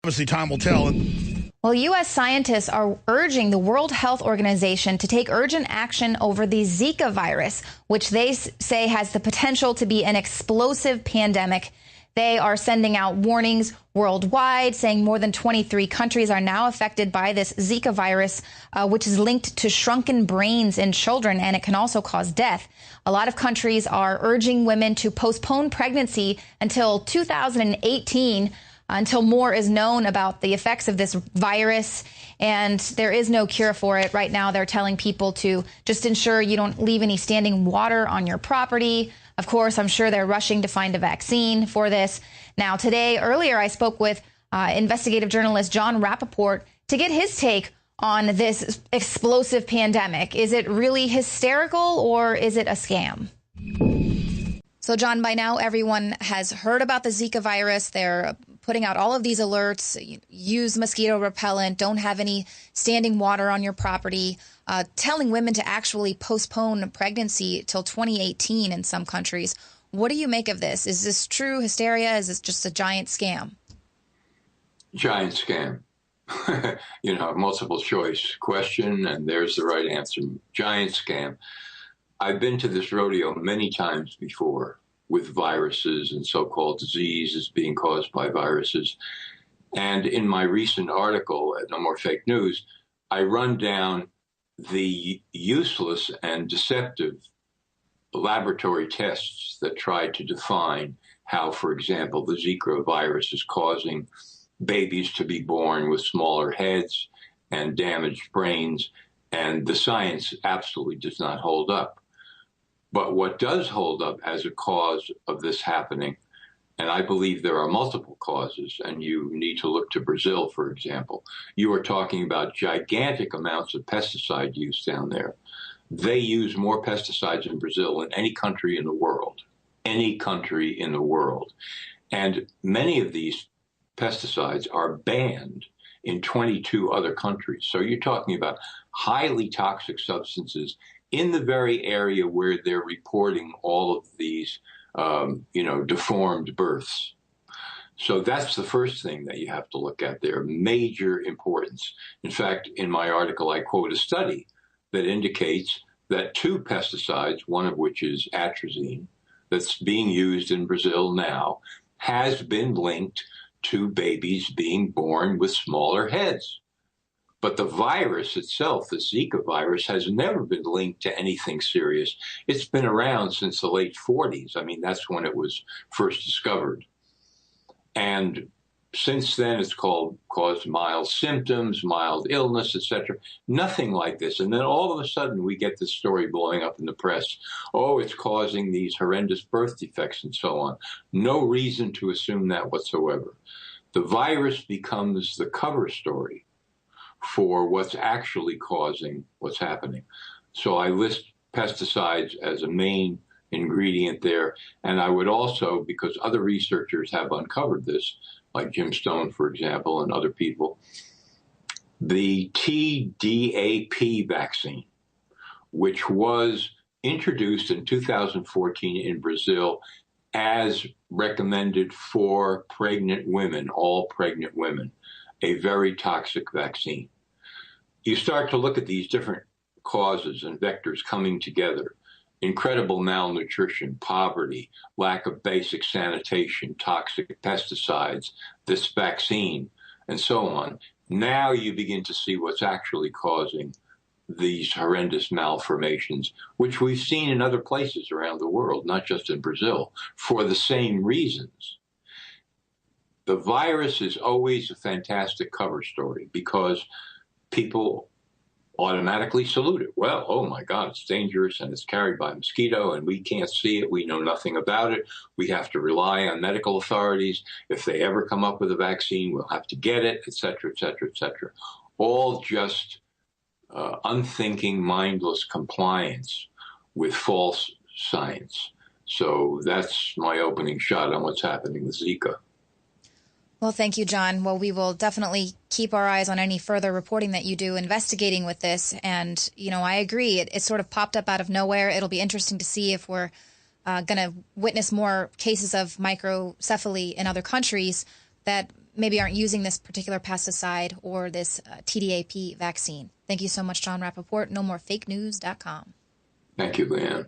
Obviously, time will tell. Well, U.S. scientists are urging the World Health Organization to take urgent action over the Zika virus, which they say has the potential to be an explosive pandemic. They are sending out warnings worldwide, saying more than 23 countries are now affected by this Zika virus, which is linked to shrunken brains in children, and it can also cause death. A lot of countries are urging women to postpone pregnancy until 2018, until more is known about the effects of this virus. And there is no cure for it. Right now, they're telling people to just ensure you don't leave any standing water on your property. Of course, I'm sure they're rushing to find a vaccine for this. Now, earlier, I spoke with investigative journalist John Rappaport to get his take on this explosive pandemic. Is it really hysterical or is it a scam? So, John, by now everyone has heard about the Zika virus. They're putting out all of these alerts: use mosquito repellent, don't have any standing water on your property, telling women to actually postpone pregnancy till 2018 in some countries. What do you make of this? Is this true hysteria? Is this just a giant scam? Giant scam. Multiple choice question, and there's the right answer. Giant scam. I've been to this rodeo many times before with viruses and so-called diseases being caused by viruses. And in my recent article at No More Fake News, I run down the useless and deceptive laboratory tests that try to define how, for example, the Zika virus is causing babies to be born with smaller heads and damaged brains, and the science absolutely does not hold up. But what does hold up as a cause of this happening, and I believe there are multiple causes, and you need to look to Brazil, for example. You are talking about gigantic amounts of pesticide use down there. They use more pesticides in Brazil than any country in the world. Any country in the world. And many of these pesticides are banned in 22 other countries. So you're talking about highly toxic substances in the very area where they're reporting all of these, deformed births. So that's the first thing that you have to look at there, major importance. In fact, in my article, I quote a study that indicates that 2 pesticides, one of which is atrazine, that's being used in Brazil now, has been linked to babies being born with smaller heads. But the virus itself, the Zika virus, has never been linked to anything serious. It's been around since the late 40s. I mean, that's when it was first discovered. And since then, it's caused mild symptoms, mild illness, etc. Nothing like this. And then all of a sudden, we get this story blowing up in the press. Oh, it's causing these horrendous birth defects and so on. No reason to assume that whatsoever. The virus becomes the cover story for what's actually causing what's happening. So I list pesticides as a main ingredient there. And I would also, because other researchers have uncovered this, like Jim Stone, for example, and other people, the Tdap vaccine, which was introduced in 2014 in Brazil as recommended for pregnant women, all pregnant women, a very toxic vaccine. You start to look at these different causes and vectors coming together: incredible malnutrition, poverty, lack of basic sanitation, toxic pesticides, this vaccine, and so on. Now you begin to see what's actually causing these horrendous malformations, which we've seen in other places around the world, not just in Brazil, for the same reasons. The virus is always a fantastic cover story because people automatically salute it. Well, oh my God, it's dangerous and it's carried by mosquito and we can't see it. We know nothing about it. We have to rely on medical authorities. If they ever come up with a vaccine, we'll have to get it, et cetera, et cetera, et cetera. All just unthinking, mindless compliance with false science. So that's my opening shot on what's happening with Zika. Well, thank you, John. Well, we will definitely keep our eyes on any further reporting that you do investigating with this. And, I agree. It sort of popped up out of nowhere. It'll be interesting to see if we're going to witness more cases of microcephaly in other countries that maybe aren't using this particular pesticide or this TDAP vaccine. Thank you so much, John Rappaport. NoMoreFakeNews.com. Thank you, Leanne.